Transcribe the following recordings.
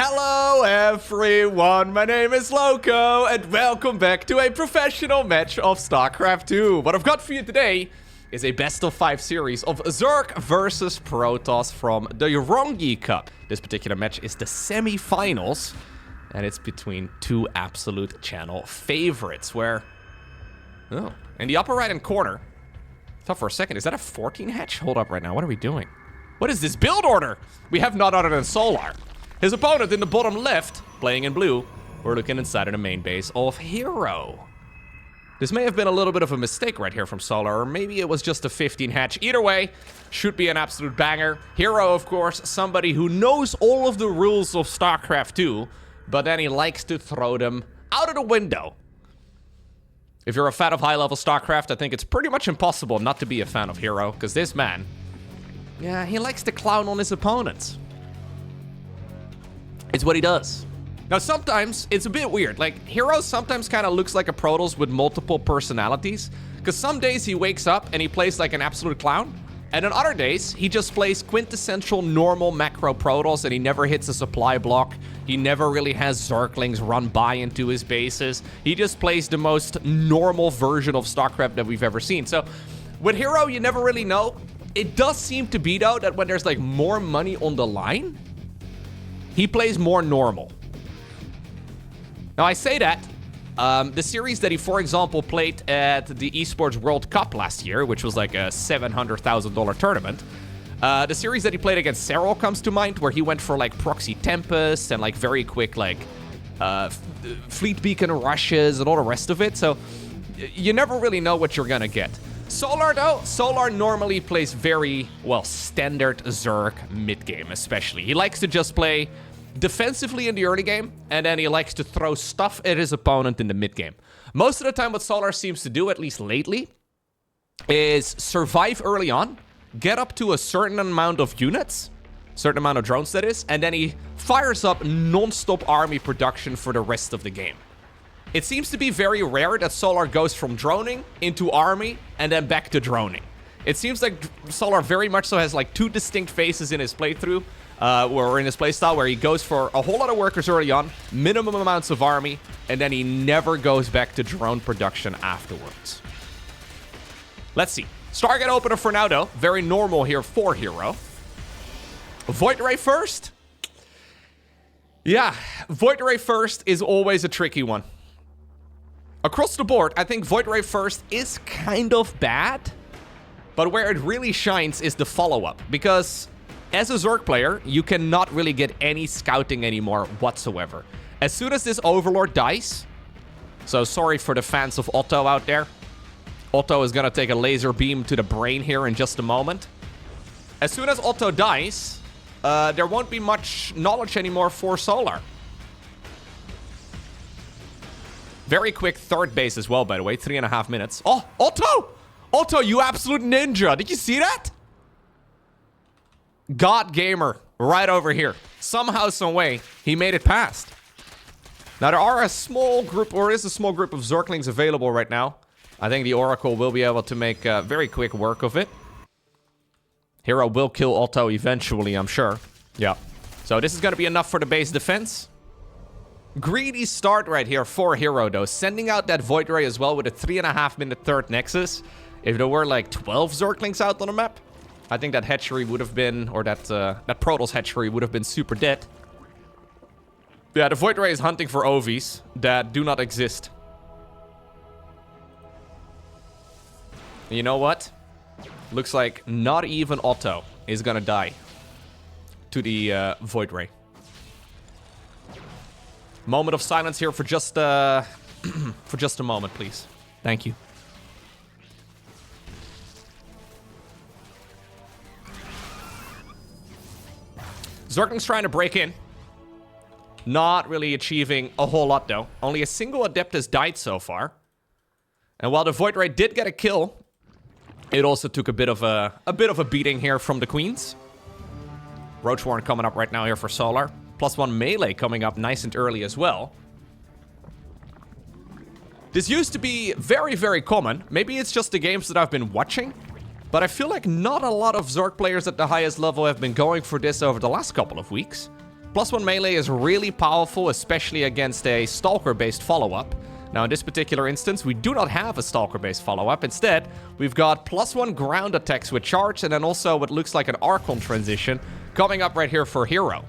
Hello everyone, my name is Lowko, and welcome back to a professional match of StarCraft 2. What I've got for you today is a best of 5 series of Zerg versus Protoss from the Rongi Cup. This particular match is the semi-finals, and it's between two absolute channel favorites, where... Oh, in the upper right-hand corner... Thought for a second, is that a 14 hatch? Hold up right now, what are we doing? What is this build order? We have none other than Solar. His opponent in the bottom left, playing in blue, we're looking inside of the main base of herO. This may have been a little bit of a mistake right here from Solar, or maybe it was just a 15 hatch. Either way, should be an absolute banger. herO, of course, somebody who knows all of the rules of StarCraft 2, but then he likes to throw them out of the window. If you're a fan of high-level StarCraft, I think it's pretty much impossible not to be a fan of herO, because this man, yeah, he likes to clown on his opponents. It's what he does. Now, sometimes it's a bit weird. Like, herO sometimes kind of looks like a Protoss with multiple personalities, because some days he wakes up and he plays like an absolute clown, and on other days, he just plays quintessential normal macro Protoss and he never hits a supply block. He never really has Zerglings run by into his bases. He just plays the most normal version of StarCraft that we've ever seen. So, with herO, you never really know. It does seem to be, though, that when there's, like, more money on the line, he plays more normal. Now, I say that, the series that he, for example, played at the Esports World Cup last year, which was like a $700,000 tournament, the series that he played against herO comes to mind, where he went for, like, proxy Tempest and, like, very quick, like, fleet beacon rushes and all the rest of it. So, you never really know what you're gonna get. Solar, though, Solar normally plays very, well, standard Zerg mid-game, especially. He likes to just play defensively in the early game, and then he likes to throw stuff at his opponent in the mid-game. Most of the time, what Solar seems to do, at least lately, is survive early on, get up to a certain amount of units, certain amount of drones, that is, and then he fires up non-stop army production for the rest of the game. It seems to be very rare that Solar goes from droning into army and then back to droning. It seems like Solar very much so has like two distinct phases in his playthrough, or in his playstyle, where he goes for a whole lot of workers early on, minimum amounts of army, and then he never goes back to drone production afterwards. Let's see. Stargate opener for now, though. Very normal here for herO. Void Ray first? Yeah, Void Ray first is always a tricky one. Across the board, I think Void Ray first is kind of bad, but where it really shines is the follow-up, because as a Zerg player, you cannot really get any scouting anymore whatsoever. As soon as this Overlord dies, so sorry for the fans of Otto out there, Otto is gonna take a laser beam to the brain here in just a moment. As soon as Otto dies, there won't be much knowledge anymore for Solar. Very quick third base as well, by the way. 3.5 minutes. Oh, Otto! Otto, you absolute ninja. Did you see that? God Gamer right over here. Somehow, some way, he made it past. Now, there are a small group, or is a small group of Zerglings available right now. I think the Oracle will be able to make very quick work of it. herO will kill Otto eventually, I'm sure. Yeah. So this is going to be enough for the base defense. Greedy start right here for herO, though. Sending out that Void Ray as well with a 3.5 minute third Nexus. If there were like 12 Zerglings out on the map, I think that hatchery would have been, or that Protoss hatchery would have been super dead. Yeah, the Void Ray is hunting for OVs that do not exist. And you know what? Looks like not even Otto is gonna die to the Void Ray. Moment of silence here for just a moment, please. Thank you. Zergling's trying to break in. Not really achieving a whole lot, though. Only a single Adept has died so far. And while the Void Ray did get a kill, it also took a bit of a beating here from the Queens. Roach Warren coming up right now here for Solar. +1 melee coming up nice and early as well. This used to be very, very common. Maybe it's just the games that I've been watching. But I feel like not a lot of Zerg players at the highest level have been going for this over the last couple of weeks. +1 melee is really powerful, especially against a Stalker-based follow-up. Now, in this particular instance, we do not have a Stalker-based follow-up. Instead, we've got +1 ground attacks with charge, and then also what looks like an Archon transition coming up right here for herO.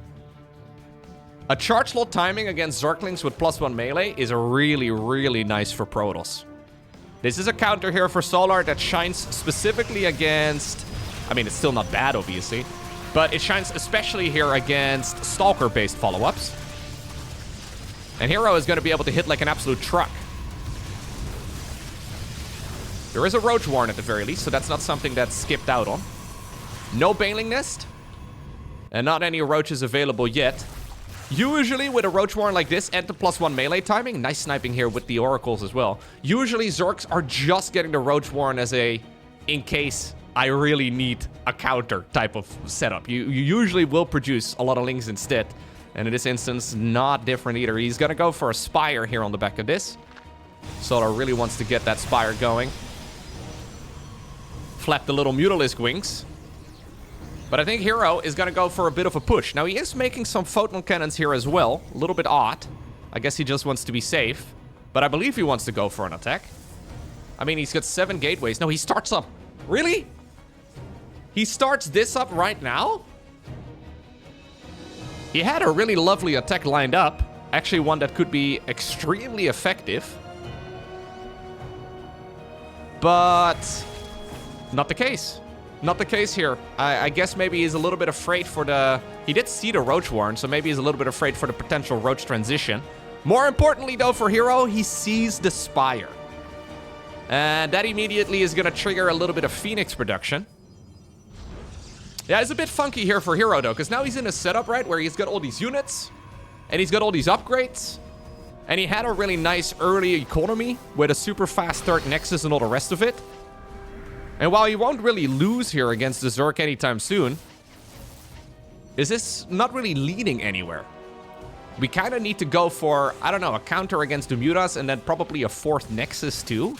A charge slot timing against Zerglings with +1 melee is really, really nice for Protoss. This is a counter here for Solar that shines specifically against... I mean, it's still not bad, obviously. But it shines especially here against Stalker-based follow-ups. And herO is going to be able to hit like an absolute truck. There is a Roach Warren at the very least, so that's not something that's skipped out on. No Baneling Nest. And not any Roaches available yet. Usually with a Roach Warren like this and the +1 melee timing, nice sniping here with the Oracles as well. Usually Zergs are just getting the Roach Warren as a, in case I really need a counter type of setup. You usually will produce a lot of Lings instead. And in this instance, not different either. He's going to go for a Spire here on the back of this. Solar really wants to get that Spire going. Flap the little Mutalisk wings. But I think herO is going to go for a bit of a push. Now, he is making some Photon Cannons here as well. A little bit odd. I guess he just wants to be safe. But I believe he wants to go for an attack. I mean, he's got 7 gateways. No, he starts up. Really? He starts this up right now? He had a really lovely attack lined up. Actually, one that could be extremely effective. But not the case. Not the case here. I guess maybe he's a little bit afraid for the... He did see the Roach Warren, so maybe he's a little bit afraid for the potential Roach transition. More importantly, though, for herO, he sees the Spire. And that immediately is going to trigger a little bit of Phoenix production. Yeah, it's a bit funky here for herO, though, because now he's in a setup, right, where he's got all these units, and he's got all these upgrades, and he had a really nice early economy with a super fast third Nexus and all the rest of it. And while he won't really lose here against the Zerg anytime soon, is this not really leading anywhere? We kind of need to go for, I don't know, a counter against the Mutas, and then probably a 4th Nexus, too.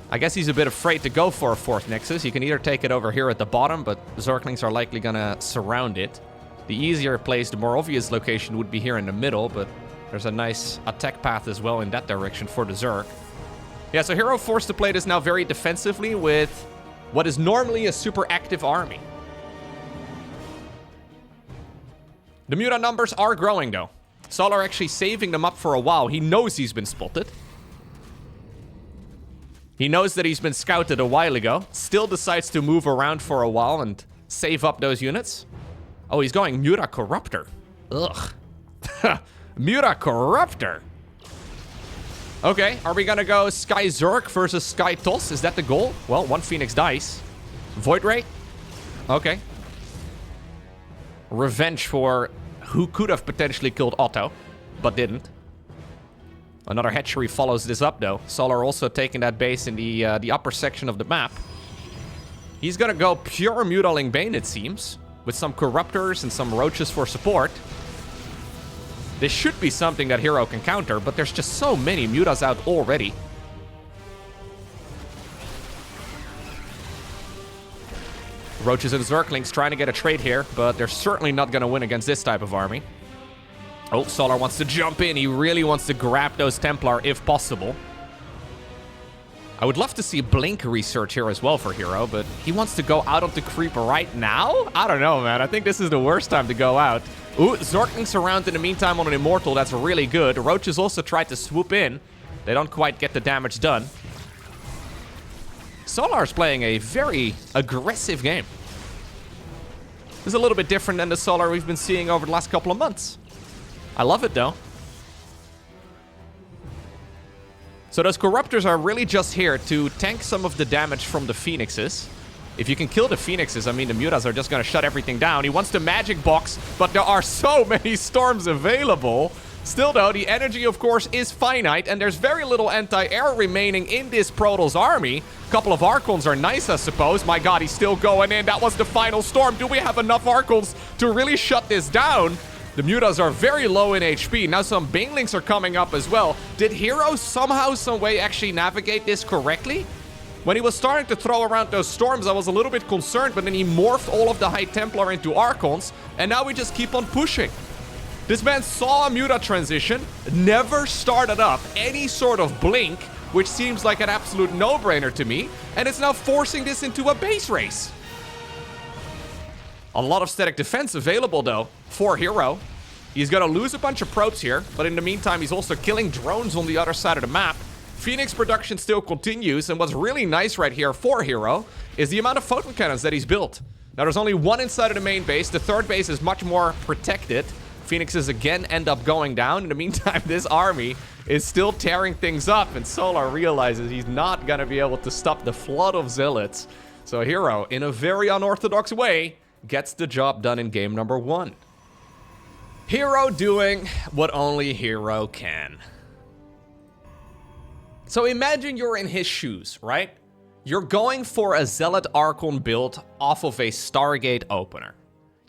I guess he's a bit afraid to go for a 4th Nexus. You can either take it over here at the bottom, but Zerglings are likely gonna surround it. The easier place, the more obvious location would be here in the middle, but there's a nice attack path as well in that direction for the Zerg. Yeah, so herO forced to play this now very defensively with what is normally a super active army. The Muta numbers are growing, though. Solar actually saving them up for a while. He knows he's been spotted. He knows that he's been scouted a while ago. Still decides to move around for a while and save up those units. Oh, he's going Muta Corruptor. Ugh. Muta Corruptor. Okay, are we gonna go Sky Zerg versus Sky Toss? Is that the goal? Well, 1 Phoenix dice. Void Ray? Okay. Revenge for who could have potentially killed Otto, but didn't. Another hatchery follows this up, though. Solar also taking that base in the upper section of the map. He's gonna go pure Mutaling Bane, it seems, with some Corruptors and some Roaches for support. This should be something that herO can counter, but there's just so many Mutas out already. Roaches and Zerglings trying to get a trade here, but they're certainly not gonna win against this type of army. Oh, Solar wants to jump in. He really wants to grab those Templar if possible. I would love to see Blink research here as well for herO, but he wants to go out of the creep right now? I don't know, man. I think this is the worst time to go out. Ooh, Zerglings around in the meantime on an Immortal. That's really good. Roaches also tried to swoop in. They don't quite get the damage done. Solar's playing a very aggressive game. This is a little bit different than the Solar we've been seeing over the last couple of months. I love it, though. So those Corruptors are really just here to tank some of the damage from the Phoenixes. If you can kill the Phoenixes, I mean, the Mutas are just going to shut everything down. He wants the Magic Box, but there are so many Storms available. Still, though, the energy, of course, is finite, and there's very little anti-air remaining in this Protoss army. A couple of Archons are nice, I suppose. My god, he's still going in. That was the final Storm. Do we have enough Archons to really shut this down? The Mutas are very low in HP. Now some Banelings are coming up as well. Did herO somehow, some way actually navigate this correctly? When he was starting to throw around those storms, I was a little bit concerned, but then he morphed all of the High Templar into Archons, and now we just keep on pushing. This man saw a Muta transition, never started up any sort of blink, which seems like an absolute no-brainer to me, and it's now forcing this into a base race. A lot of static defense available, though, for herO. He's gonna lose a bunch of probes here, but in the meantime, he's also killing drones on the other side of the map. Phoenix production still continues, and what's really nice right here for herO is the amount of photon cannons that he's built. Now, there's only one inside of the main base. The third base is much more protected. Phoenixes again end up going down. In the meantime, this army is still tearing things up, and Solar realizes he's not gonna be able to stop the flood of Zealots. So herO, in a very unorthodox way, gets the job done in game number 1. herO doing what only herO can. So imagine you're in his shoes, right? You're going for a Zealot Archon build off of a Stargate opener.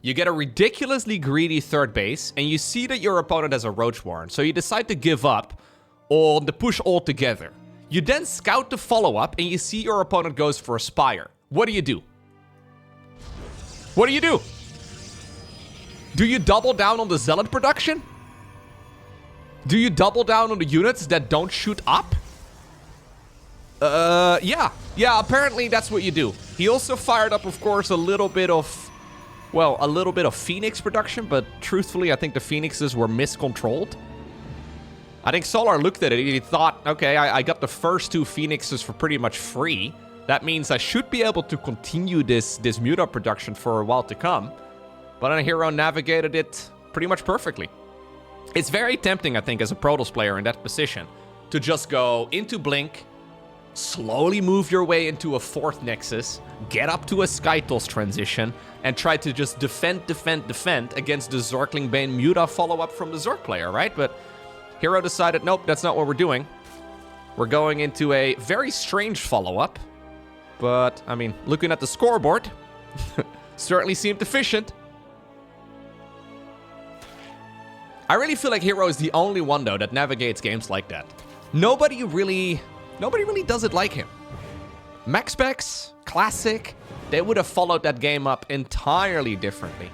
You get a ridiculously greedy third base, and you see that your opponent has a Roach Warren, so you decide to give up on the push altogether. You then scout the follow-up, and you see your opponent goes for a Spire. What do you do? What do you do? Do you double down on the Zealot production? Do you double down on the units that don't shoot up? Yeah, apparently that's what you do. He also fired up, of course, a little bit of Phoenix production, but truthfully, I think the Phoenixes were miscontrolled. I think Solar looked at it, he thought, okay, I got the first 2 Phoenixes for pretty much free. That means I should be able to continue this Muta production for a while to come. But then herO navigated it pretty much perfectly. It's very tempting, I think, as a Protoss player in that position, to just go into Blink, slowly move your way into a 4th Nexus, get up to a Skytoss transition, and try to just defend against the Zergling Bane Muta follow-up from the Zerg player, right? But herO decided, nope, that's not what we're doing. We're going into a very strange follow-up. But, I mean, looking at the scoreboard, certainly seemed efficient. I really feel like herO is the only one, though, that navigates games like that. Nobody really does it like him. MaxSpecs, Classic, they would have followed that game up entirely differently.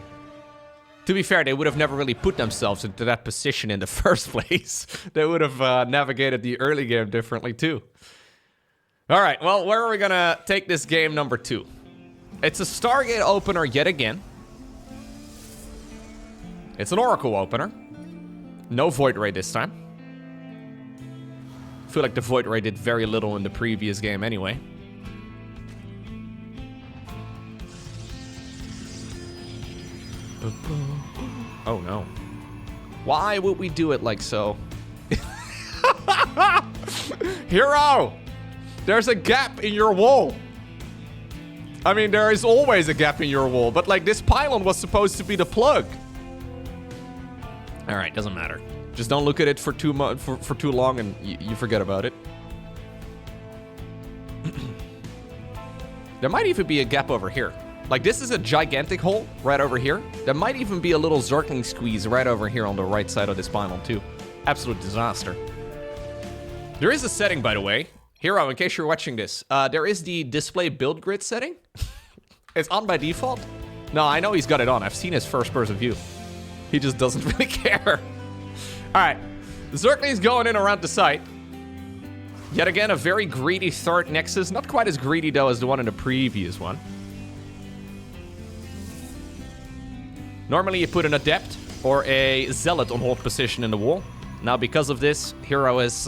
To be fair, they would have never really put themselves into that position in the first place. They would have navigated the early game differently, too. All right, well, where are we gonna take this game number 2? It's a Stargate opener yet again. It's an Oracle opener. No Void Ray this time. I feel like the Void Ray did very little in the previous game anyway. Oh no. Why would we do it like so? herO! There's a gap in your wall. I mean, there is always a gap in your wall, but like this pylon was supposed to be the plug. All right, doesn't matter. Just don't look at it for too long and you forget about it. There might even be a gap over here. Like this is a gigantic hole right over here. There might even be a little Zergling squeeze right over here on the right side of this pylon too. Absolute disaster. There is a setting, by the way. herO, in case you're watching this, there is the display build grid setting. It's on by default. No, I know he's got it on. I've seen his first person view. He just doesn't really care. All right, the Zergling's going in around the site. Yet again, a very greedy 3rd Nexus. Not quite as greedy, though, as the one in the previous one. Normally, you put an Adept or a Zealot on hold position in the wall. Now, because of this, herO has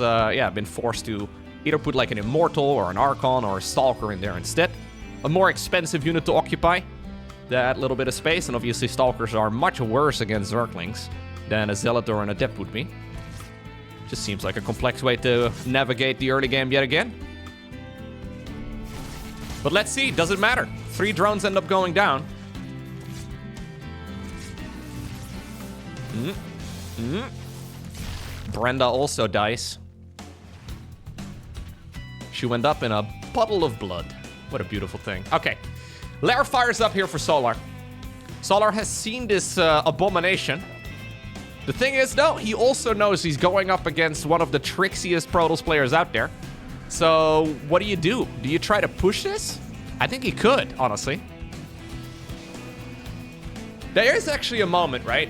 been forced to either put like an Immortal or an Archon or a Stalker in there instead. A more expensive unit to occupy that little bit of space, and obviously Stalkers are much worse against Zerglings than a Zealot or an Adept would be. Just seems like a complex way to navigate the early game yet again. But let's see, does it matter? 3 drones end up going down. Brenda also dies. She went up in a puddle of blood. What a beautiful thing. Okay, Lair fires up here for Solar. Solar has seen this abomination. The thing is, though, he also knows he's going up against one of the trixiest Protoss players out there. So what do? Do you try to push this? I think he could, honestly. There is actually a moment, right?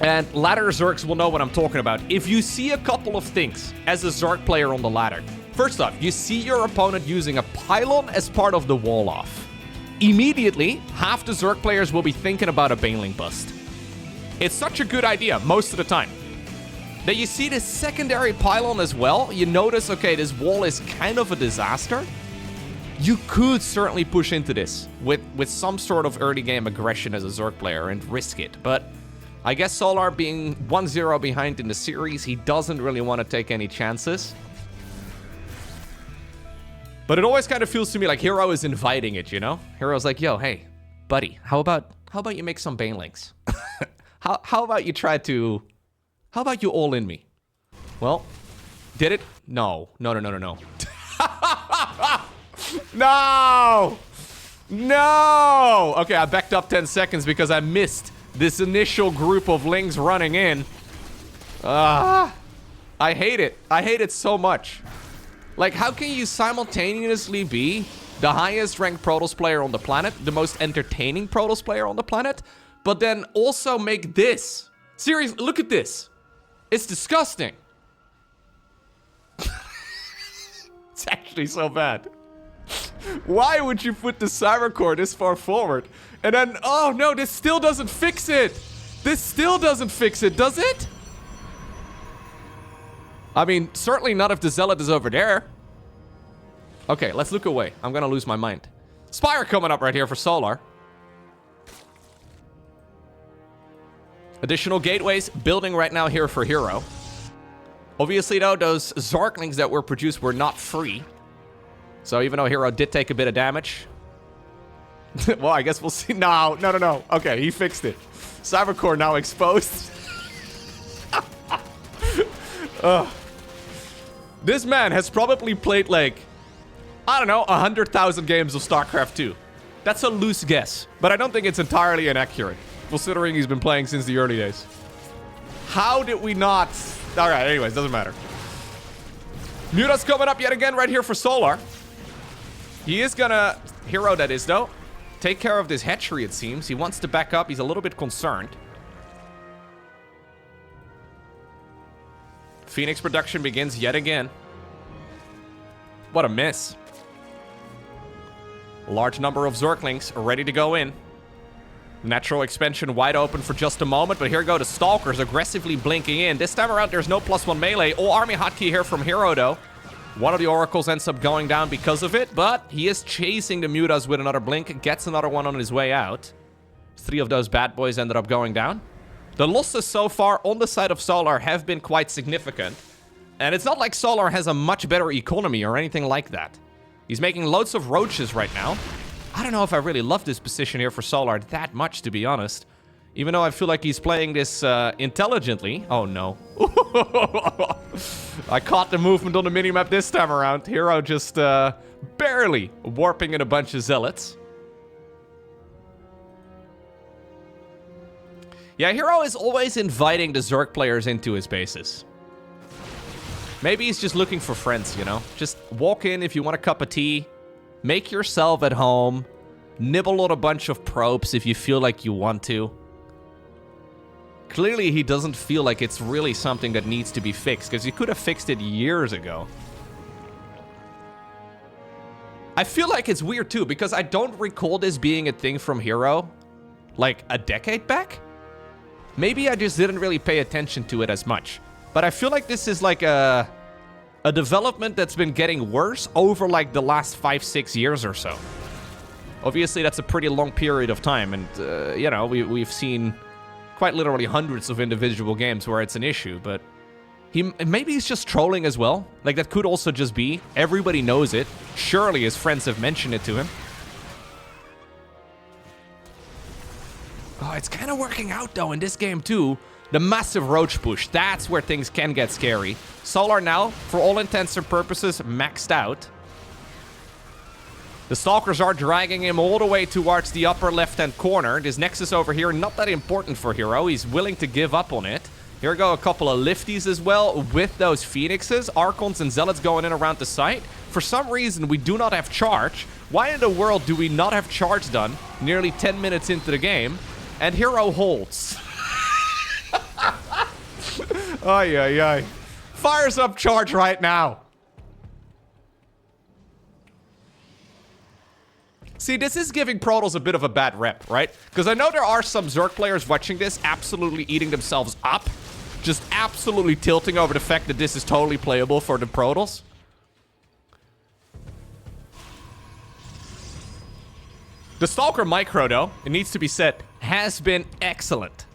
And ladder Zergs will know what I'm talking about. If you see a couple of things as a Zerg player on the ladder, first off, you see your opponent using a pylon as part of the wall off. Immediately, half the Zerg players will be thinking about a Baneling bust. It's such a good idea most of the time. Then you see this secondary pylon as well. You notice, okay, this wall is kind of a disaster. You could certainly push into this with some sort of early game aggression as a Zerg player and risk it. But I guess Solar being 1-0 behind in the series, he doesn't really want to take any chances. But it always kind of feels to me like herO is inviting it, you know? herO's like, yo, hey, buddy, how about you make some Banelings? how about you try to... How about you all in me? Well, did it? No. No. No! Okay, I backed up 10 seconds because I missed this initial group of Lings running in. I hate it. I hate it so much. Like, how can you simultaneously be the highest ranked Protoss player on the planet, the most entertaining Protoss player on the planet, but then also make this? Seriously, look at this. It's disgusting. It's actually so bad. Why would you put the Cyber Core this far forward? And then, oh no, this still doesn't fix it. This still doesn't fix it, does it? I mean, certainly not if the Zealot is over there. Okay, let's look away. I'm gonna lose my mind. Spire coming up right here for Solar. Additional gateways building right now here for herO. Obviously, though, those Zerglings that were produced were not free. So even though herO did take a bit of damage... well, I guess we'll see. No. Okay, he fixed it. Cyber Core now exposed. This man has probably played, like, I don't know, 100,000 games of StarCraft 2. That's a loose guess, but I don't think it's entirely inaccurate, considering he's been playing since the early days. How did we not... Alright, anyways, doesn't matter. herO's coming up yet again right here for Solar. He is gonna... herO, that is, though. Take care of this hatchery, it seems. He wants to back up. He's a little bit concerned. Phoenix production begins yet again. What a miss. A large number of Zerglings are ready to go in. Natural expansion wide open for just a moment, but here go the Stalkers aggressively blinking in. This time around, there's no +1 melee. All army hotkey here from herO, though. One of the Oracles ends up going down because of it, but he is chasing the Mutas with another blink, gets another one on his way out. 3 of those bad boys ended up going down. The losses so far on the side of Solar have been quite significant. And it's not like Solar has a much better economy or anything like that. He's making loads of roaches right now. I don't know if I really love this position here for Solar that much, to be honest. Even though I feel like he's playing this intelligently. Oh, no. I caught the movement on the minimap this time around. herO just barely warping in a bunch of Zealots. Yeah, herO is always inviting the Zerg players into his bases. Maybe he's just looking for friends, you know? Just walk in if you want a cup of tea. Make yourself at home. Nibble on a bunch of probes if you feel like you want to. Clearly, he doesn't feel like it's really something that needs to be fixed, because he could have fixed it years ago. I feel like it's weird, too, because I don't recall this being a thing from herO, like, a decade back? Maybe I just didn't really pay attention to it as much. But I feel like this is like a development that's been getting worse over like the last 5-6 years or so. Obviously, that's a pretty long period of time. And, you know, we've seen quite literally hundreds of individual games where it's an issue. But maybe he's just trolling as well. Like, that could also just be. Everybody knows it. Surely his friends have mentioned it to him. Oh, it's kind of working out, though, in this game, too. The massive roach push, that's where things can get scary. Solar now, for all intents and purposes, maxed out. The Stalkers are dragging him all the way towards the upper left-hand corner. This Nexus over here, not that important for herO. He's willing to give up on it. Here go a couple of lifties as well with those Phoenixes. Archons and Zealots going in around the site. For some reason, we do not have charge. Why in the world do we not have charge done nearly 10 minutes into the game? And herO holds. Ay, ay, ay. Fires up charge right now. See, this is giving Protoss a bit of a bad rep, right? Because I know there are some Zerg players watching this absolutely eating themselves up. Just absolutely tilting over the fact that this is totally playable for the Protoss. The Stalker Micro, though, it needs to be said, has been excellent.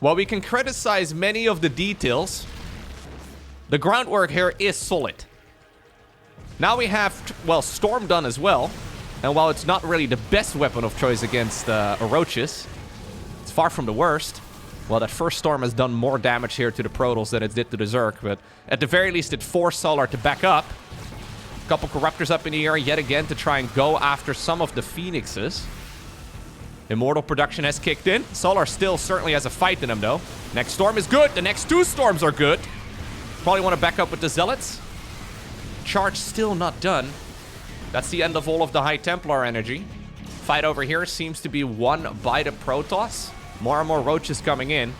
While we can criticize many of the details, the groundwork here is solid. Now we have, well, Storm done as well. And while it's not really the best weapon of choice against Orochis, it's far from the worst. Well, that first Storm has done more damage here to the Protoss than it did to the Zerg, but at the very least it forced Solar to back up. A couple Corruptors up in the air yet again to try and go after some of the Phoenixes. Immortal production has kicked in. Solar still certainly has a fight in him, though. Next Storm is good. The next two Storms are good. Probably want to back up with the Zealots. Charge still not done. That's the end of all of the High Templar energy. Fight over here seems to be won by the Protoss. More and more roaches coming in.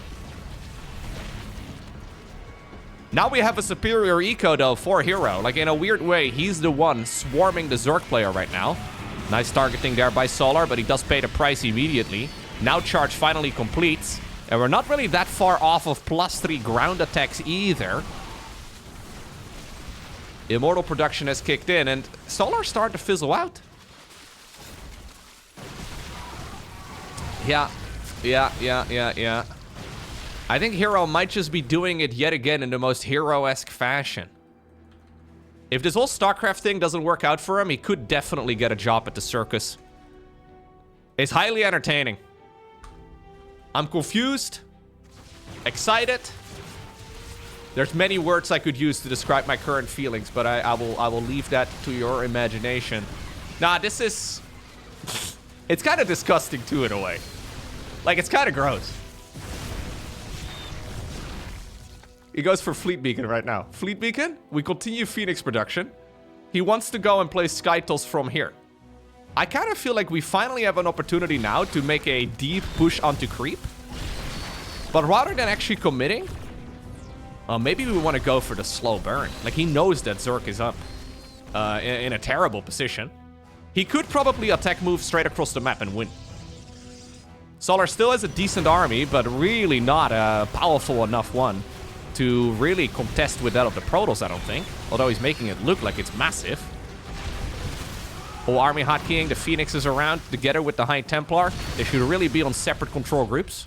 Now we have a superior eco, though, for herO. Like, in a weird way, he's the one swarming the Zerg player right now. Nice targeting there by Solar, but he does pay the price immediately. Now charge finally completes. And we're not really that far off of +3 ground attacks either. Immortal production has kicked in, and Solar started to fizzle out. Yeah. I think herO might just be doing it yet again in the most herO-esque fashion. If this whole StarCraft thing doesn't work out for him, he could definitely get a job at the circus. It's highly entertaining. I'm confused, excited. There's many words I could use to describe my current feelings, but I will leave that to your imagination. Nah, this is... It's kind of disgusting, too, in a way. Like, it's kind of gross. He goes for Fleet Beacon right now. Fleet Beacon, we continue Phoenix production. He wants to go and play Skytos from here. I kind of feel like we finally have an opportunity now to make a deep push onto creep. But rather than actually committing... maybe we want to go for the slow burn. Like, he knows that Zerg is up in a terrible position. He could probably attack move straight across the map and win. Solar still has a decent army, but really not a powerful enough one to really contest with that of the Protoss, I don't think. Although he's making it look like it's massive. Whole army hotkeying, the Phoenixes around together with the High Templar. They should really be on separate control groups.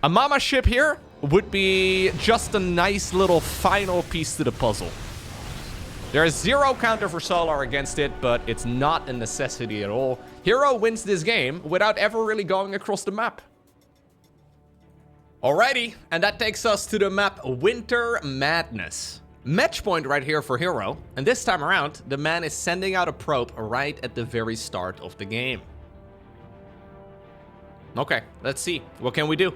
A Mama ship here would be just a nice little final piece to the puzzle. There is zero counter for Solar against it, but it's not a necessity at all. herO wins this game without ever really going across the map. Alrighty, and that takes us to the map Winter Madness. Match point right here for herO, and this time around, the man is sending out a probe right at the very start of the game. Okay, let's see. What can we do?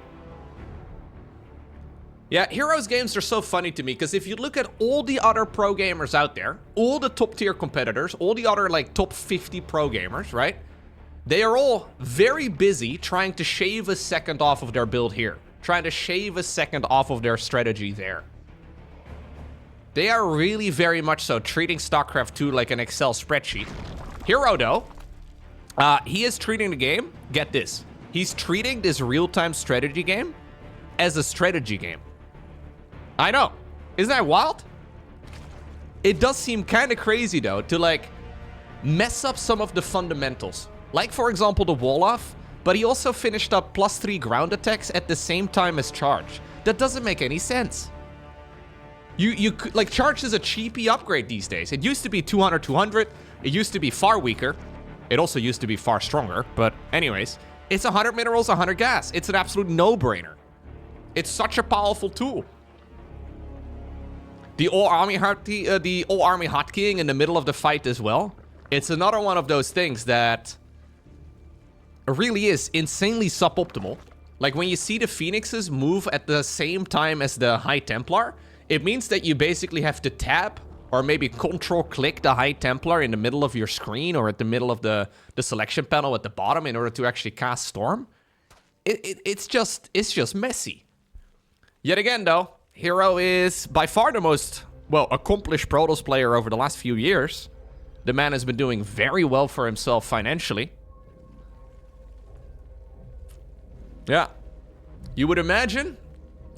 Yeah, herO's games are so funny to me, because if you look at all the other pro gamers out there, all the top tier competitors, all the other like top 50 pro gamers, right? They are all very busy trying to shave a second off of their build here. Trying to shave a second off of their strategy there. They are really very much so treating StarCraft 2 like an Excel spreadsheet. herO, though, he is treating the game, get this, he's treating this real-time strategy game as a strategy game. I know. Isn't that wild? It does seem kind of crazy, though, to, like, mess up some of the fundamentals. Like, for example, the wall-off, but he also finished up +3 ground attacks at the same time as charge. That doesn't make any sense. Like, charge is a cheapy upgrade these days. It used to be 200. It used to be far weaker. It also used to be far stronger. But anyways, it's 100 minerals, 100 gas. It's an absolute no-brainer. It's such a powerful tool. The all-army hotkeying in the middle of the fight as well. It's another one of those things that really is insanely suboptimal. Like, when you see the Phoenixes move at the same time as the High Templar, it means that you basically have to tab or maybe control-click the High Templar in the middle of your screen or at the middle of the selection panel at the bottom in order to actually cast Storm. It's just messy. Yet again, though, herO is by far the most, well, accomplished Protoss player over the last few years. The man has been doing very well for himself financially. Yeah. You would imagine,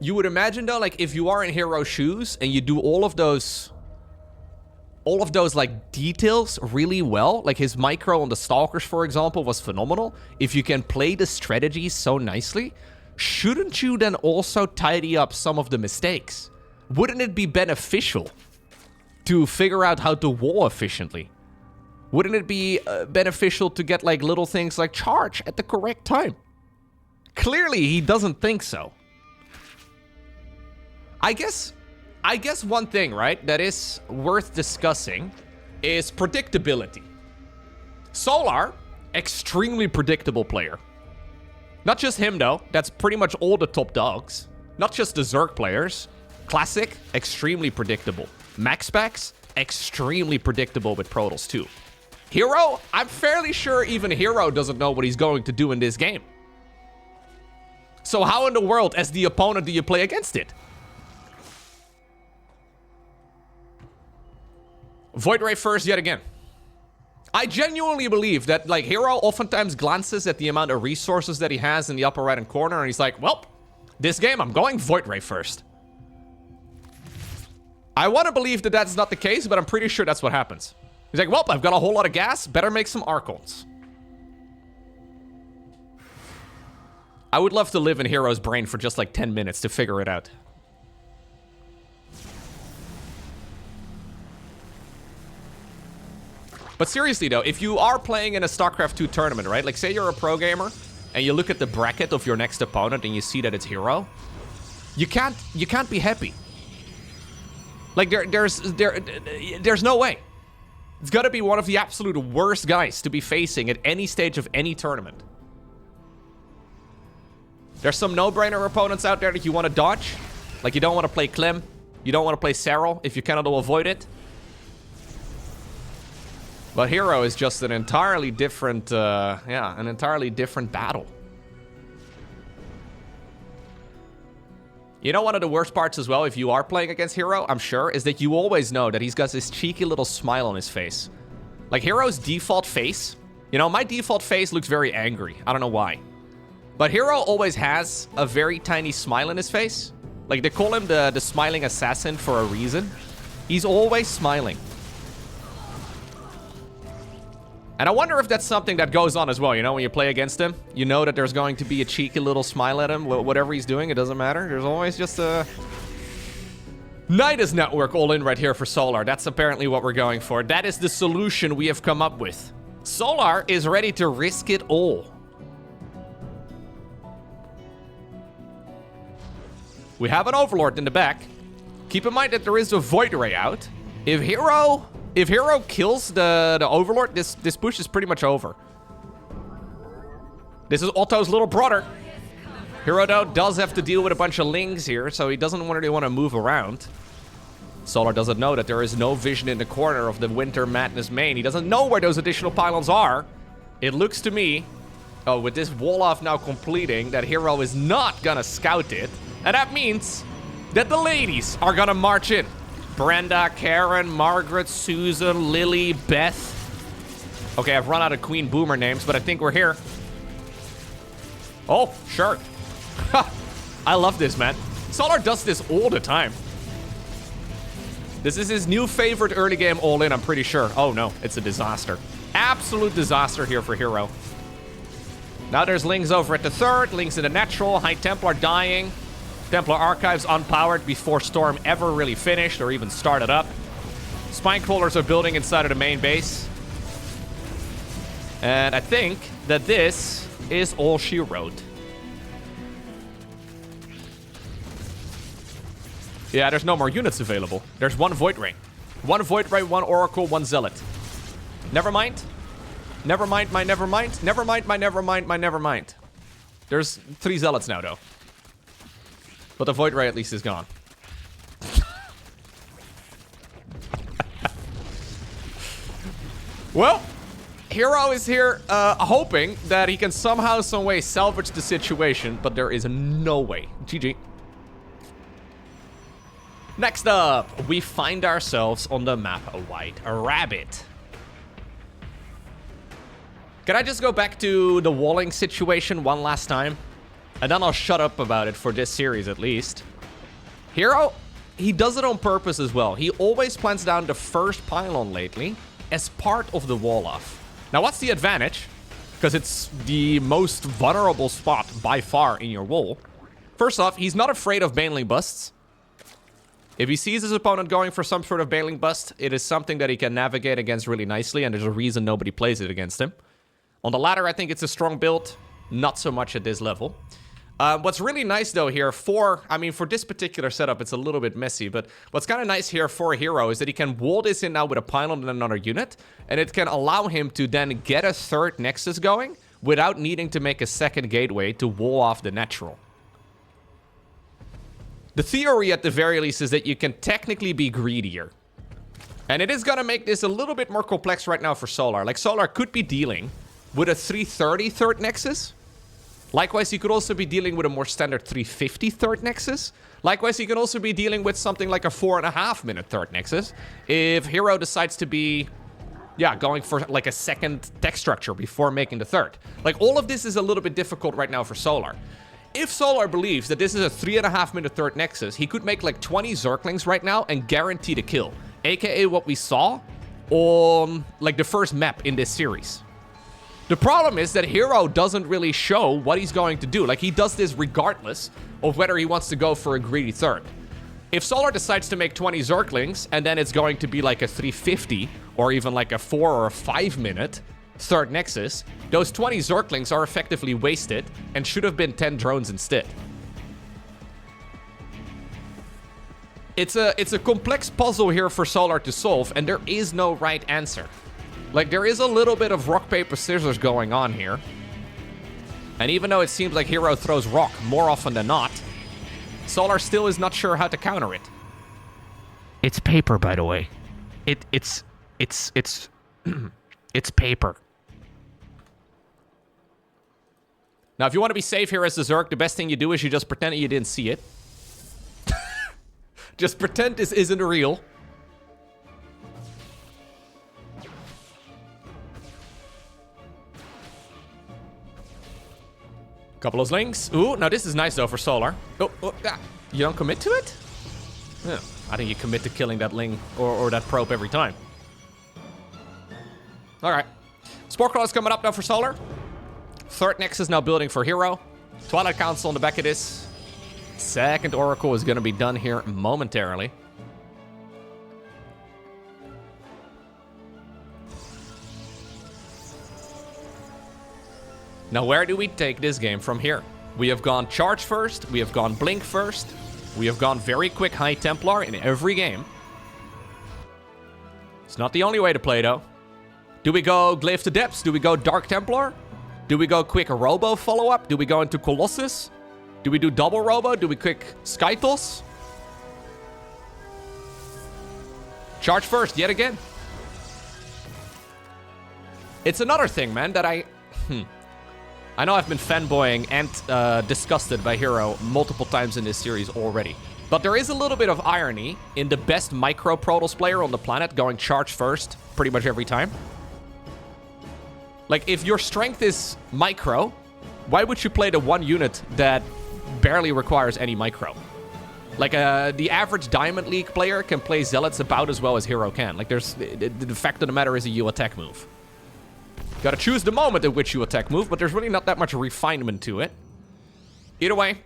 though, like, if you are in herO's shoes and you do all of those, like, details really well, like his micro on the Stalkers, for example, was phenomenal. If you can play the strategies so nicely, shouldn't you then also tidy up some of the mistakes? Wouldn't it be beneficial to figure out how to wall efficiently? Wouldn't it be beneficial to get, like, little things like charge at the correct time? Clearly, he doesn't think so. I guess one thing, right, that is worth discussing is predictability. Solar, extremely predictable player. Not just him, though. That's pretty much all the top dogs. Not just the Zerg players. Classic, extremely predictable. Max Packs, extremely predictable with Protoss, too. herO, I'm fairly sure even herO doesn't know what he's going to do in this game. So how in the world, as the opponent, do you play against it? Void Ray first yet again. I genuinely believe that, like, herO oftentimes glances at the amount of resources that he has in the upper right-hand corner, and he's like, well, this game, I'm going Void Ray first. I want to believe that that's not the case, but I'm pretty sure that's what happens. He's like, well, I've got a whole lot of gas, better make some Archons. I would love to live in herO's brain for just like 10 minutes to figure it out. But seriously though, if you are playing in a StarCraft 2 tournament, right? Like, say you're a pro gamer and you look at the bracket of your next opponent and you see that it's herO, you can't be happy. Like, there's no way. It's got to be one of the absolute worst guys to be facing at any stage of any tournament. There's some no-brainer opponents out there that you want to dodge. Like, you don't want to play Clem. You don't want to play StarCraft if you cannot avoid it. But herO is just an entirely different, an entirely different battle. You know, one of the worst parts as well, if you are playing against herO, I'm sure, is that you always know that he's got this cheeky little smile on his face. Like, herO's default face, you know, my default face looks very angry. I don't know why. But herO always has a very tiny smile in his face. Like, they call him the smiling assassin for a reason. He's always smiling. And I wonder if that's something that goes on as well, you know, when you play against him. You know that there's going to be a cheeky little smile at him. Whatever he's doing, it doesn't matter. There's always just a... Nidus Network all in right here for Solar. That's apparently what we're going for. That is the solution we have come up with. Solar is ready to risk it all. We have an Overlord in the back. Keep in mind that there is a Void Ray out. If herO kills the Overlord, this push is pretty much over. This is Otto's little brother. herO, though, does have to deal with a bunch of Lings here, so he doesn't really want to move around. Solar doesn't know that there is no vision in the corner of the Winter Madness main. He doesn't know where those additional pylons are. It looks to me, oh, with this wall-off now completing, that herO is not gonna scout it. And that means that the ladies are gonna march in. Brenda, Karen, Margaret, Susan, Lily, Beth. Okay, I've run out of Queen Boomer names, but I think we're here. Oh, sure. I love this, man. Solar does this all the time. This is his new favorite early game all-in, I'm pretty sure. Oh, no, it's a disaster. Absolute disaster here for herO. Now there's Lings over at the third, Lings in the natural, High Templar dying. Templar Archives unpowered before Storm ever really finished or even started up. Spinecrawlers are building inside of the main base. And I think that this is all she wrote. Yeah, there's no more units available. There's one Void Ray. One Void Ray, one Oracle, one Zealot. Never mind. Never mind, my never mind. Never mind, my never mind, my never mind. There's 3 Zealots now, though. But the Void Ray at least is gone. Well, herO is here hoping that he can somehow, some way salvage the situation, but there is no way. GG. Next up, we find ourselves on the map White Rabbit. Can I just go back to the walling situation one last time? And then I'll shut up about it for this series at least. herO, he does it on purpose as well. He always plants down the first pylon lately as part of the wall off. Now, what's the advantage? Because it's the most vulnerable spot by far in your wall. First off, he's not afraid of baneling busts. If he sees his opponent going for some sort of baneling bust, it is something that he can navigate against really nicely, and there's a reason nobody plays it against him. On the ladder, I think it's a strong build. Not so much at this level. What's really nice, though, here for this particular setup, it's a little bit messy, but what's kind of nice here for herO is that he can wall this in now with a pylon and another unit, and it can allow him to then get a third nexus going without needing to make a second gateway to wall off the natural. The theory, at the very least, is that you can technically be greedier. And it is going to make this a little bit more complex right now for Solar. Like, Solar could be dealing with a 330 third nexus. Likewise, he could also be dealing with a more standard 350 third nexus. Likewise, he could also be dealing with something like a 4.5 minute third nexus. If herO decides to be, going for like a second tech structure before making the third. Like, all of this is a little bit difficult right now for Solar. If Solar believes that this is a 3.5 minute third nexus, he could make like 20 Zerglings right now and guarantee the kill. AKA what we saw on like the first map in this series. The problem is that herO doesn't really show what he's going to do. Like, he does this regardless of whether he wants to go for a greedy third. If Solar decides to make 20 Zerglings and then it's going to be like a 350 or even like a 4 or a 5 minute third nexus, those 20 Zerglings are effectively wasted and should have been 10 drones instead. It's a complex puzzle here for Solar to solve, and there is no right answer. Like, there is a little bit of rock, paper, scissors going on here. And even though it seems like herO throws rock more often than not, Solar still is not sure how to counter it. It's paper, by the way. It's paper. Now, if you want to be safe here as the Zerg, the best thing you do is you just pretend that you didn't see it. Just pretend this isn't real. Couple of slings. Ooh, now this is nice though for Solar. You don't commit to it? Yeah, I think you commit to killing that Ling or that probe every time. Alright. Spore Claw is coming up now for Solar. Third Nexus now building for herO. Twilight Council on the back of this. Second Oracle is going to be done here momentarily. Now, where do we take this game from here? We have gone charge first, we have gone blink first, we have gone very quick high Templar in every game. It's not the only way to play, though. Do we go Glaive to Depths? Do we go Dark Templar? Do we go quick Robo follow-up? Do we go into Colossus? Do we do double Robo? Do we quick Skytos? Charge first, yet again. It's another thing, man, that I know I've been fanboying and disgusted by herO multiple times in this series already. But there is a little bit of irony in the best micro Protoss player on the planet going charge first pretty much every time. Like, if your strength is micro, why would you play the one unit that barely requires any micro? Like, the average Diamond League player can play Zealots about as well as herO can. Like, there's the fact of the matter is you attack move. Gotta choose the moment at which you attack move, but there's really not that much refinement to it. Either way,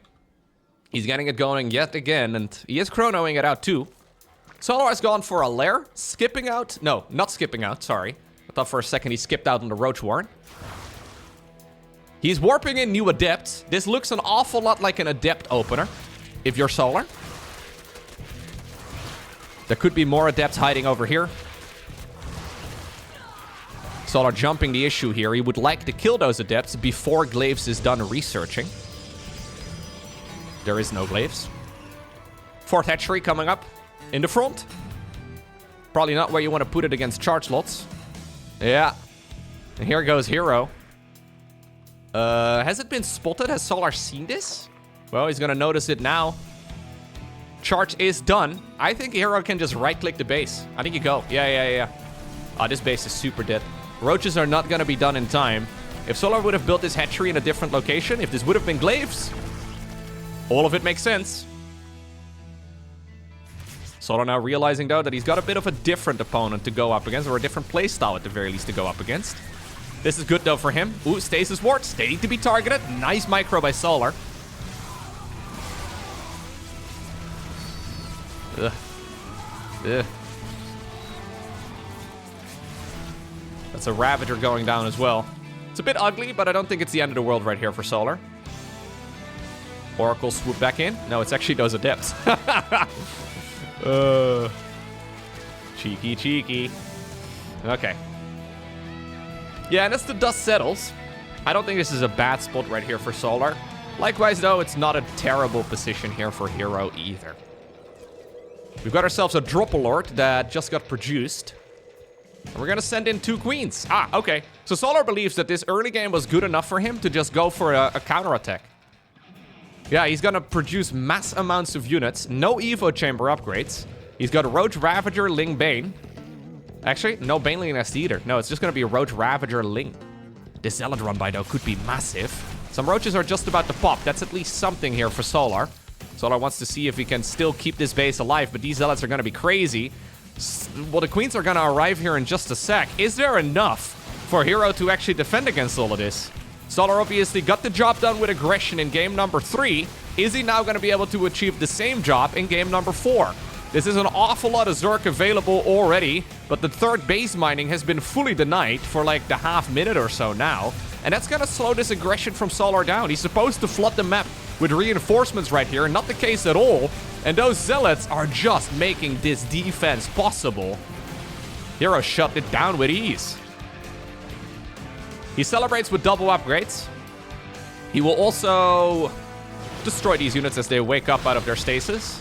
he's getting it going yet again, and he is chronoing it out too. Solar has gone for a lair, skipping out. No, not skipping out, sorry. I thought for a second he skipped out on the Roach Warren. He's warping in new Adepts. This looks an awful lot like an Adept opener, if you're Solar. There could be more Adepts hiding over here. Solar jumping the issue here. He would like to kill those adepts before Glaives is done researching. There is no Glaives. Fourth hatchery coming up in the front. Probably not where you want to put it against charge lots. Yeah. And here goes herO. Has it been spotted? Has Solar seen this? Well, he's going to notice it now. Charge is done. I think herO can just right-click the base. I think you go. Yeah. Oh, this base is super dead. Roaches are not going to be done in time. If Solar would have built this hatchery in a different location, if this would have been Glaives, all of it makes sense. Solar now realizing, though, that he's got a bit of a different opponent to go up against, or a different playstyle at the very least to go up against. This is good, though, for him. Ooh, Stasis wards. They need to be targeted. Nice micro by Solar. Ugh. That's a Ravager going down as well. It's a bit ugly, but I don't think it's the end of the world right here for Solar. Oracle swoop back in. No, it's actually those adepts. Cheeky. Okay. Yeah, and as the dust settles, I don't think this is a bad spot right here for Solar. Likewise, though, it's not a terrible position here for herO either. We've got ourselves a drop alert that just got produced. And we're gonna send in 2 queens. Ah, okay. So Solar believes that this early game was good enough for him to just go for a counterattack. Yeah, he's gonna produce mass amounts of units. No Evo chamber upgrades. He's got Roach Ravager, Ling Bane. Actually, no Baneling Nest either. No, it's just gonna be a Roach Ravager, Ling. This Zealot run by, though, could be massive. Some Roaches are just about to pop. That's at least something here for Solar. Solar wants to see if he can still keep this base alive, but these Zealots are gonna be crazy. Well, the Queens are gonna arrive here in just a sec. Is there enough for herO to actually defend against all of this? Solar obviously got the job done with aggression in game number 3. Is he now gonna be able to achieve the same job in game number 4? This is an awful lot of Zerg available already, but the third base mining has been fully denied for like the half minute or so now. And that's gonna slow this aggression from Solar down. He's supposed to flood the map with reinforcements right here. Not the case at all. And those Zealots are just making this defense possible. herO shut it down with ease. He celebrates with double upgrades. He will also destroy these units as they wake up out of their stasis.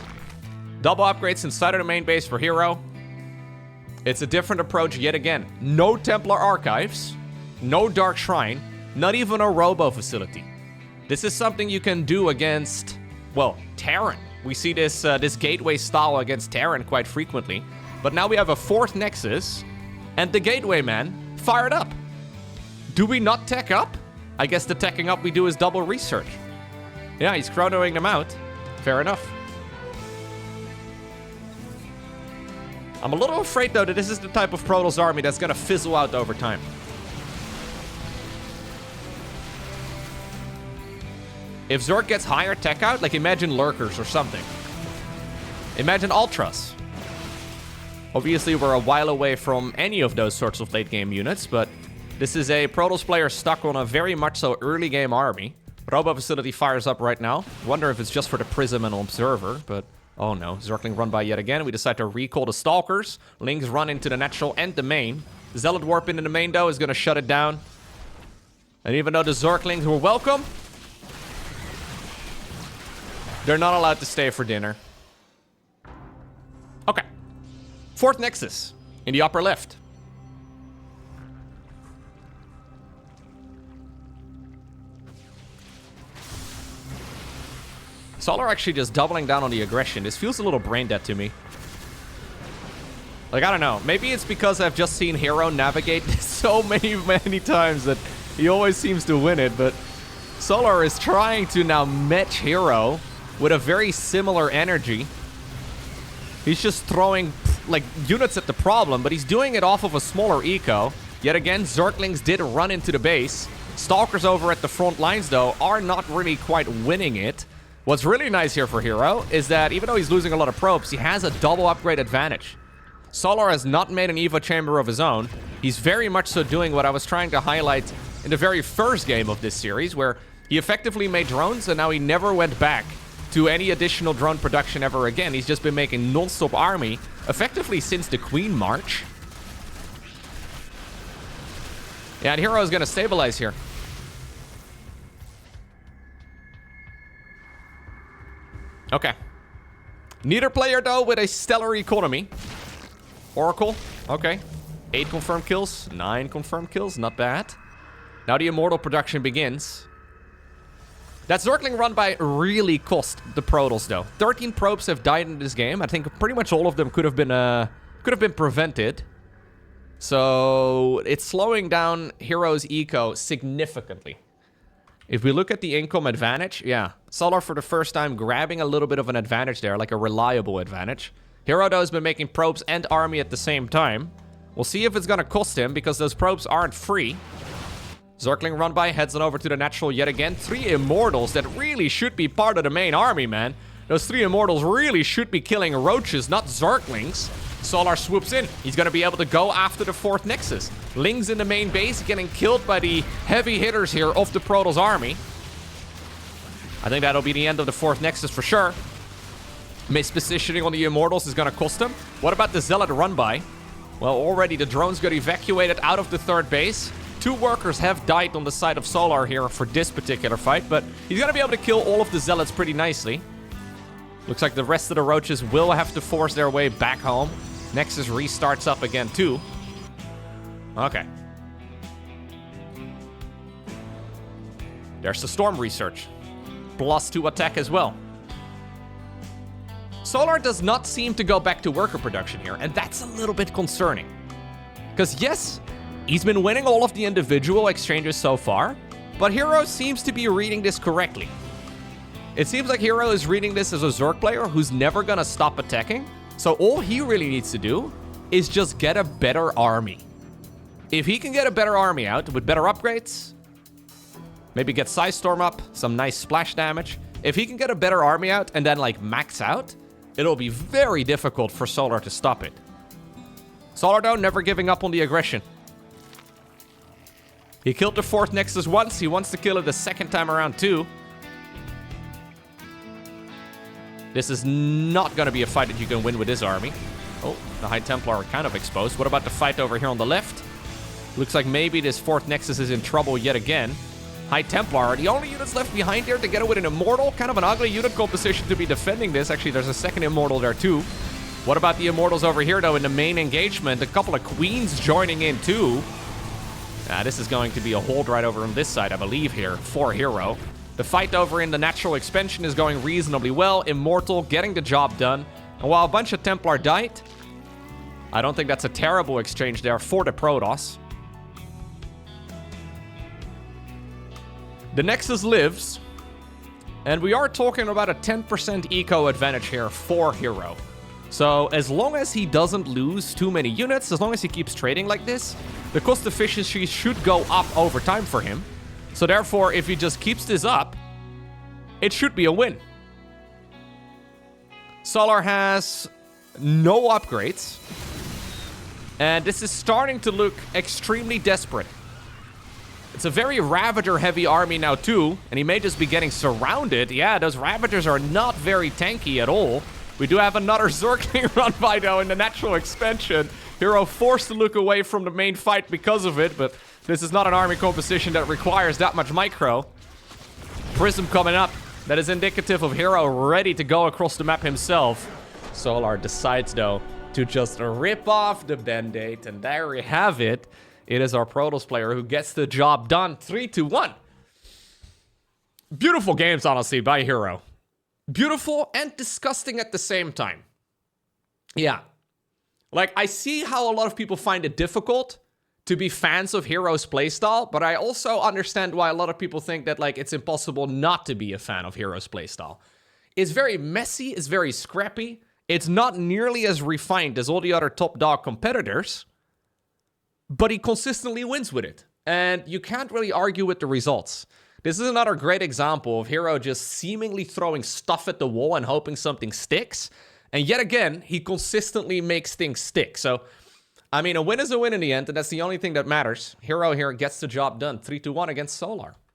Double upgrades inside of the main base for herO. It's a different approach yet again. No Templar archives. No Dark Shrine. Not even a Robo facility. This is something you can do against, well, Terran. We see this gateway style against Terran quite frequently. But now we have a 4th Nexus, and the gateway man fired up. Do we not tech up? I guess the teching up we do is double research. Yeah, he's chronoing them out. Fair enough. I'm a little afraid, though, that this is the type of Protoss army that's gonna fizzle out over time. If Zerg gets higher tech out, like imagine Lurkers or something. Imagine Ultras. Obviously, we're a while away from any of those sorts of late game units, but this is a Protoss player stuck on a very much so early game army. Robo facility fires up right now. Wonder if it's just for the Prism and Observer, but oh no. Zergling run by yet again. We decide to recall the Stalkers. Lings run into the natural and the main. Zealot warp into the main, though, is going to shut it down. And even though the Zerglings were welcome, they're not allowed to stay for dinner. Okay. 4th Nexus in the upper left. Solar actually just doubling down on the aggression. This feels a little brain dead to me. Like, I don't know. Maybe it's because I've just seen herO navigate so many times that he always seems to win it, but Solar is trying to now match herO with a very similar energy. He's just throwing, like, units at the problem, but he's doing it off of a smaller eco. Yet again, Zerglings did run into the base. Stalkers over at the front lines, though, are not really quite winning it. What's really nice here for herO is that even though he's losing a lot of probes, he has a double upgrade advantage. Solar has not made an Evo chamber of his own. He's very much so doing what I was trying to highlight in the very first game of this series, where he effectively made drones and now he never went back to any additional drone production ever again. He's just been making non-stop army effectively since the Queen March. Yeah, and herO is going to stabilize here. Okay. Neither player, though, with a stellar economy. Oracle. Okay. 8 confirmed kills. 9 confirmed kills. Not bad. Now the Immortal production begins. That Zergling run by really cost the Protoss, though. 13 probes have died in this game. I think pretty much all of them could have been prevented. So it's slowing down herO's eco significantly. If we look at the income advantage, yeah. Solar for the first time grabbing a little bit of an advantage there, like a reliable advantage. herO, though, has been making probes and army at the same time. We'll see if it's going to cost him, because those probes aren't free. Zergling run by, heads on over to the natural yet again. 3 Immortals that really should be part of the main army, man. Those 3 Immortals really should be killing roaches, not Zerglings. Solar swoops in. He's going to be able to go after the 4th Nexus. Ling's in the main base, getting killed by the heavy hitters here of the Protoss army. I think that'll be the end of the 4th Nexus for sure. Mispositioning on the Immortals is going to cost him. What about the Zealot run-by? Well, already the drones got evacuated out of the 3rd base. 2 workers have died on the side of Solar here for this particular fight, but he's going to be able to kill all of the Zealots pretty nicely. Looks like the rest of the roaches will have to force their way back home. Nexus restarts up again, too. Okay. There's the Storm research. +2 attack as well. Solar does not seem to go back to worker production here, and that's a little bit concerning. Because yes, he's been winning all of the individual exchanges so far, but herO seems to be reading this correctly. It seems like herO is reading this as a Zerg player who's never gonna stop attacking, so all he really needs to do is just get a better army. If he can get a better army out with better upgrades, maybe get Size Storm up, some nice splash damage. If he can get a better army out and then like max out, it'll be very difficult for Solar to stop it. Solar, though, never giving up on the aggression. He killed the 4th Nexus once. He wants to kill it the 2nd time around, too. This is not going to be a fight that you can win with this army. Oh, the High Templar are kind of exposed. What about the fight over here on the left? Looks like maybe this 4th Nexus is in trouble yet again. High Templar, the only units left behind here to get it with an Immortal. Kind of an ugly unit composition to be defending this. Actually, there's a 2nd Immortal there, too. What about the Immortals over here, though, in the main engagement? A couple of Queens joining in, too. This is going to be a hold right over on this side, I believe, here for herO. The fight over in the natural expansion is going reasonably well. Immortal getting the job done. And while a bunch of Templar died, I don't think that's a terrible exchange there for the Protoss. The Nexus lives. And we are talking about a 10% eco advantage here for herO. So as long as he doesn't lose too many units, as long as he keeps trading like this, the cost efficiency should go up over time for him. So therefore, if he just keeps this up, it should be a win. Solar has no upgrades. And this is starting to look extremely desperate. It's a very Ravager-heavy army now, too. And he may just be getting surrounded. Yeah, those Ravagers are not very tanky at all. We do have another Zergling run by, though, in the natural expansion. herO forced to look away from the main fight because of it, but this is not an army composition that requires that much micro. Prism coming up. That is indicative of herO ready to go across the map himself. Solar decides, though, to just rip off the Band-Aid, and there we have it. It is our Protoss player who gets the job done. 3-1. Beautiful games, honestly, by herO. Beautiful and disgusting at the same time. Yeah. Like, I see how a lot of people find it difficult to be fans of herO's playstyle, but I also understand why a lot of people think that, like, it's impossible not to be a fan of herO's playstyle. It's very messy, it's very scrappy, it's not nearly as refined as all the other top dog competitors, but he consistently wins with it, and you can't really argue with the results. This is another great example of herO just seemingly throwing stuff at the wall and hoping something sticks. And yet again, he consistently makes things stick. So, I mean, a win is a win in the end, and that's the only thing that matters. herO here gets the job done. 3-1 against Solar.